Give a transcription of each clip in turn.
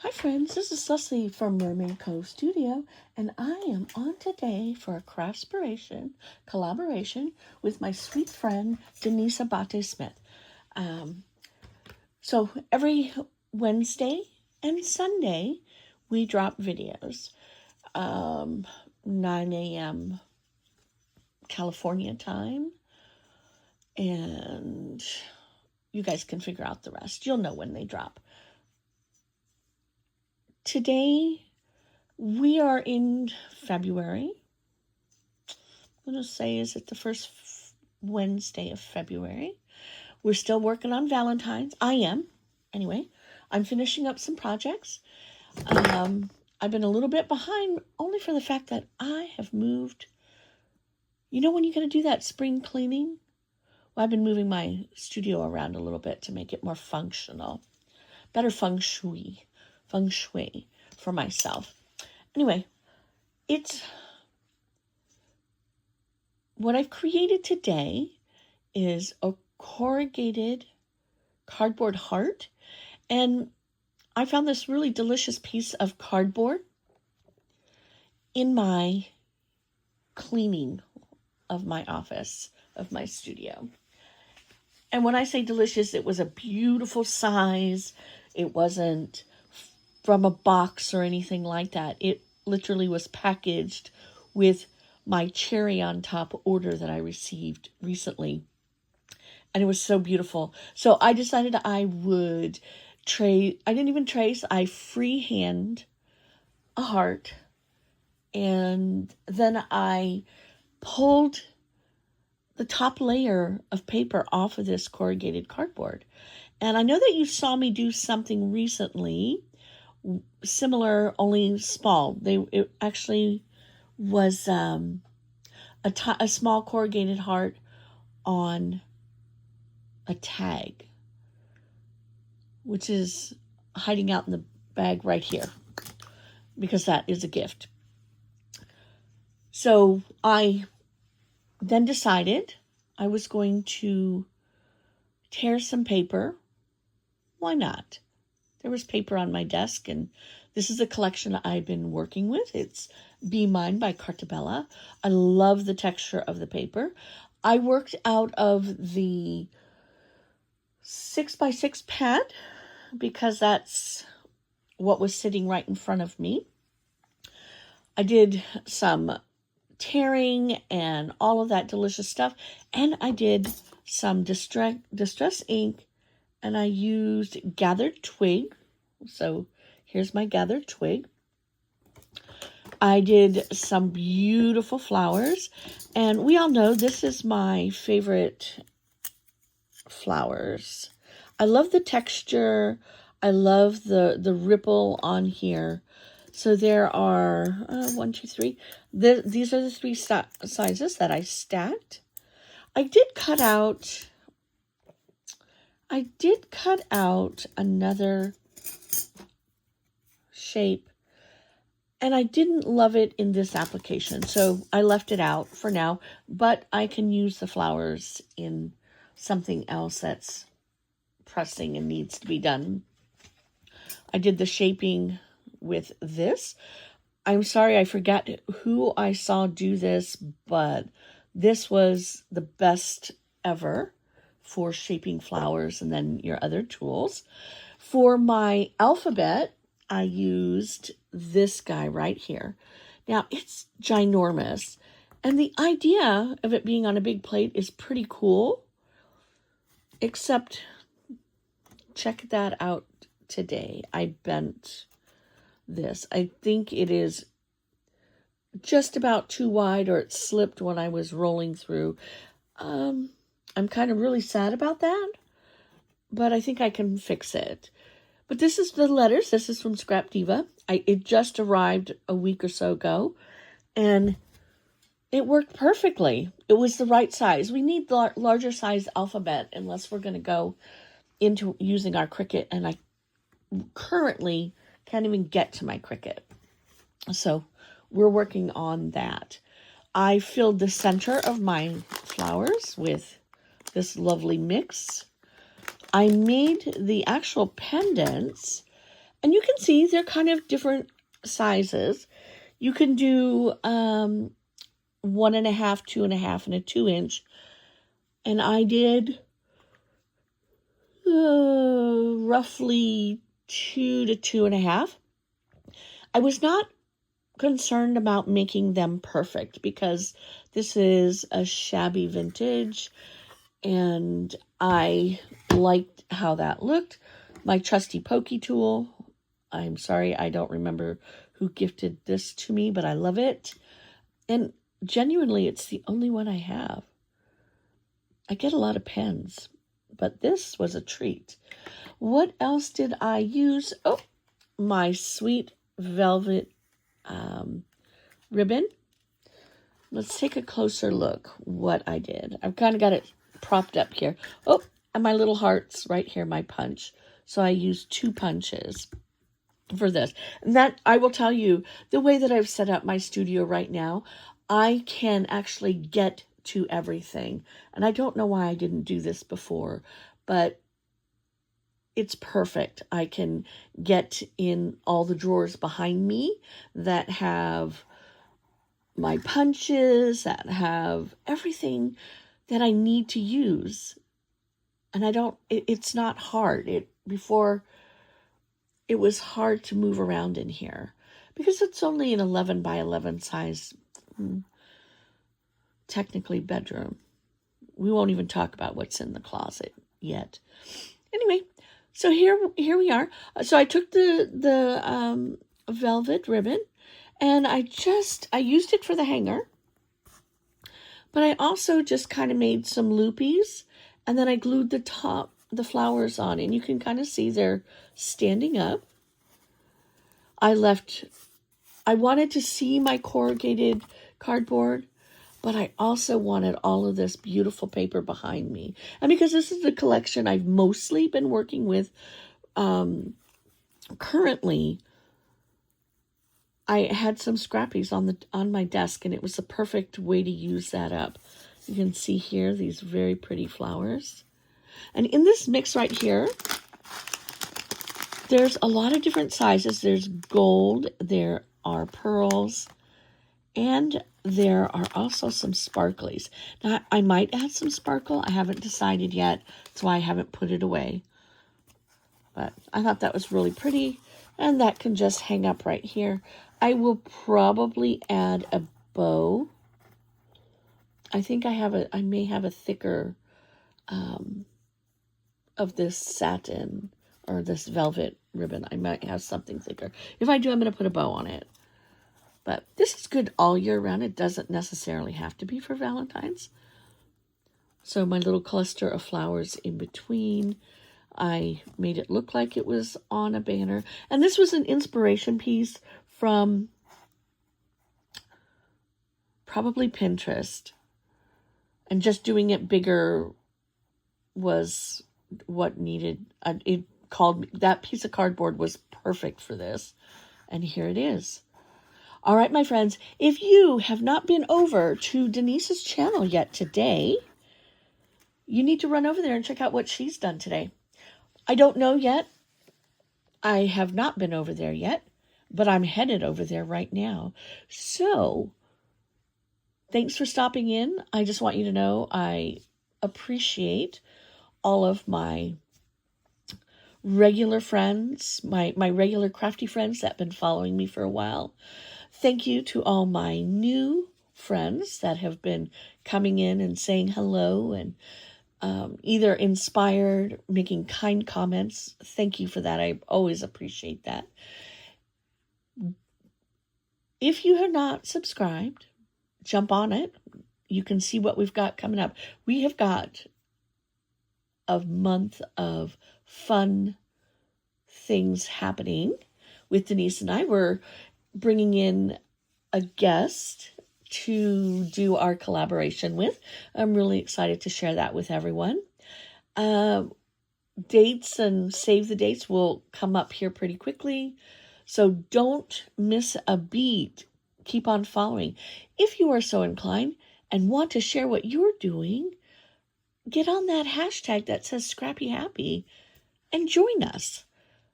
Hi friends, this is Leslie from Mermaid Cove Studio, and I am on today for a Craftspiration Collaboration with my sweet friend Denise Abate-Smith. So every Wednesday and Sunday we drop videos, 9 a.m. California time, and you guys can figure out the rest. You'll know when they drop. Today, we are in February. I'm going to say, is it the first Wednesday of February? We're still working on Valentine's. I am. Anyway, I'm finishing up some projects. I've been a little bit behind only for the fact that I have moved. You know when you're going to do that spring cleaning? Well, I've been moving my studio around a little bit to make it more functional. Better feng shui for myself. Anyway, what I've created today is a corrugated cardboard heart, and I found this really delicious piece of cardboard in my cleaning of my office, of my studio. And when I say delicious, it was a beautiful size. It wasn't from a box or anything like that. It literally was packaged with my cherry on top order that I received recently. And it was so beautiful. So I decided I would I didn't even trace, I freehand a heart. And then I pulled the top layer of paper off of this corrugated cardboard. And I know that you saw me do something recently similar, only small. It actually was a small corrugated heart on a tag, which is hiding out in the bag right here, because that is a gift. So I then decided I was going to tear some paper. Why not? There was paper on my desk, and this is a collection I've been working with. It's Be Mine by Cartabella. I love the texture of the paper. I worked out of the 6x6 pad because that's what was sitting right in front of me. I did some tearing and all of that delicious stuff, and I did some distress ink, and I used gathered twig. So here's my gathered twig. I did some beautiful flowers, and we all know this is my favorite flowers. I love the texture. I love the ripple on here. So there are 1, 2, 3. These are the 3 sizes that I stacked. I did cut out another shape, and I didn't love it in this application, so I left it out for now, but I can use the flowers in something else that's pressing and needs to be done. I did the shaping with this. I'm sorry, I forgot who I saw do this, but this was the best ever for shaping flowers and then your other tools. For my alphabet, I used this guy right here. Now, it's ginormous, and the idea of it being on a big plate is pretty cool, except check that out today. I bent this. I think it is just about too wide, or it slipped when I was rolling through. I'm kind of really sad about that, but I think I can fix it. But this is the letters. This is from Scrap Diva. It just arrived a week or so ago, and it worked perfectly. It was the right size. We need larger size alphabet unless we're going to go into using our Cricut, and I currently can't even get to my Cricut. So we're working on that. I filled the center of my flowers with this lovely mix. I made the actual pendants, And you can see they're kind of different sizes. You can do 1.5, 2.5, and a 2-inch. And I did roughly 2 to 2.5. I was not concerned about making them perfect because this is a shabby vintage and I liked how that looked. My trusty pokey tool, I'm sorry, I don't remember who gifted this to me, but I love it. And genuinely, it's the only one I have. I get a lot of pens, but this was a treat. What else did I use? Oh, my sweet velvet ribbon. Let's take a closer look what I did. I've kind of got it propped up here. Oh, and my little hearts right here, my punch. So I used 2 punches for this. And that, I will tell you, the way that I've set up my studio right now, I can actually get to everything. And I don't know why I didn't do this before, but it's perfect. I can get in all the drawers behind me that have my punches, that have everything that I need to use. And I don't, it's not hard. Before, it was hard to move around in here because it's only an 11 by 11 size, technically bedroom. We won't even talk about what's in the closet yet. Anyway, so here we are. So I took the velvet ribbon and I used it for the hanger, but I also just kind of made some loopies and then I glued the flowers on, and you can kind of see they're standing up. I wanted to see my corrugated cardboard, but I also wanted all of this beautiful paper behind me. And because this is the collection I've mostly been working with currently, I had some scrappies on my desk, and it was the perfect way to use that up. You can see here these very pretty flowers. And in this mix right here, there's a lot of different sizes. There's gold, there are pearls, and there are also some sparklies. Now, I might add some sparkle. I haven't decided yet. That's why I haven't put it away. But I thought that was really pretty, and that can just hang up right here. I will probably add a bow. I think I may have a thicker of this satin or this velvet ribbon. I might have something thicker. If I do, I'm going to put a bow on it. But this is good all year round. It doesn't necessarily have to be for Valentine's. So my little cluster of flowers in between, I made it look like it was on a banner. And this was an inspiration piece from probably Pinterest. And just doing it bigger was what needed. That piece of cardboard was perfect for this. And here it is. All right, my friends, if you have not been over to Denise's channel yet today, you need to run over there and check out what she's done today. I don't know yet. I have not been over there yet, but I'm headed over there right now. So, thanks for stopping in. I just want you to know I appreciate all of my regular friends, my regular crafty friends that have been following me for a while. Thank you to all my new friends that have been coming in and saying hello and either inspired, making kind comments. Thank you for that. I always appreciate that. If you have not subscribed, jump on it. You can see what we've got coming up. We have got a month of fun things happening with Denise and I. We're bringing in a guest to do our collaboration with. I'm really excited to share that with everyone. Dates and save the dates will come up here pretty quickly. So don't miss a beat. Keep on following. If you are so inclined and want to share what you're doing, get on that hashtag that says Scrappy Happy and join us.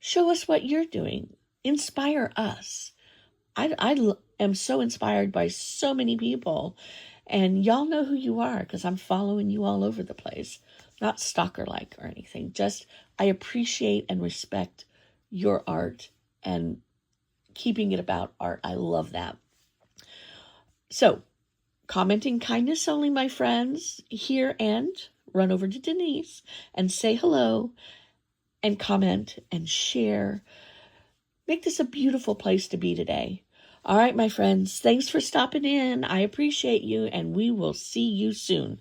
Show us what you're doing. Inspire us. I am so inspired by so many people, and y'all know who you are because I'm following you all over the place. Not stalker-like or anything. Just I appreciate and respect your art and keeping it about art. I love that. So, commenting kindness only, my friends, here, and run over to Denise and say hello and comment and share. Make this a beautiful place to be today. All right, my friends, thanks for stopping in. I appreciate you, and we will see you soon.